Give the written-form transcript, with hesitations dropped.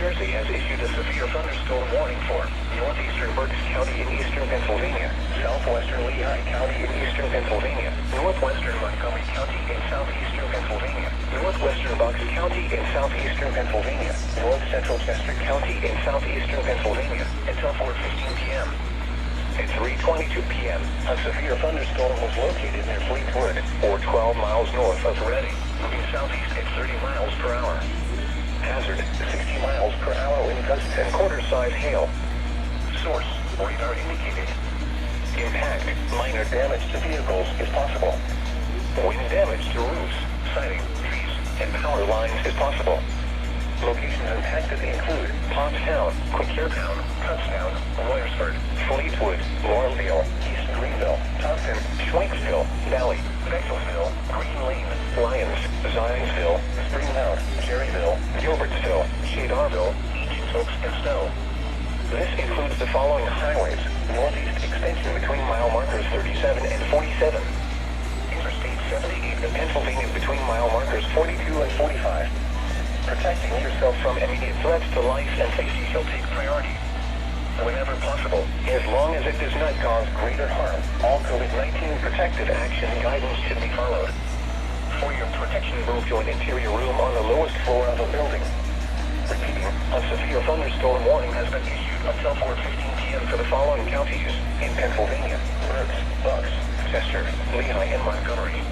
Jersey has issued a severe thunderstorm warning for northeastern Berks County in eastern Pennsylvania, southwestern Lehigh County in eastern Pennsylvania, northwestern Montgomery County in southeastern Pennsylvania, northwestern Bucks County in southeastern Pennsylvania, north central Chester County in southeastern Pennsylvania, until 4:15 p.m. At 3:22 p.m., a severe thunderstorm was located near Fleetwood, or 12 miles north of Reading, moving southeast at 30 miles per hour. Hazard, 60 miles per hour wind gusts and quarter-size hail. Source, radar indicated. Impact, minor damage to vehicles is possible. Wind damage to roofs, siding, trees, and power lines is possible. Locations impacted include Pottstown, Quakertown, Kutztown, Royersford, Fleetwood, Laurelville, East Greenville, Tufton, Schwenksville, Valley, Bexelsville, Green Lane, Lyons, Zionsville, Spring Mount, Jerryville, Gilbertsville, Shadarville, Ancient Oaks, and Stowe. This includes the following highways: northeast extension between mile markers 37 and 47. Interstate 78 in Pennsylvania between mile markers 42 and 45. Protecting yourself from immediate threats to life and safety shall take priority. Whenever possible, as long as it does not cause greater harm, all COVID-19 protective action guidance should be followed. For your protection, move to an interior room on the lowest floor of a building. Repeating, a severe thunderstorm warning has been issued until 4:15 p.m. for the following counties in Pennsylvania: Berks, Bucks, Chester, Lehigh, and Montgomery.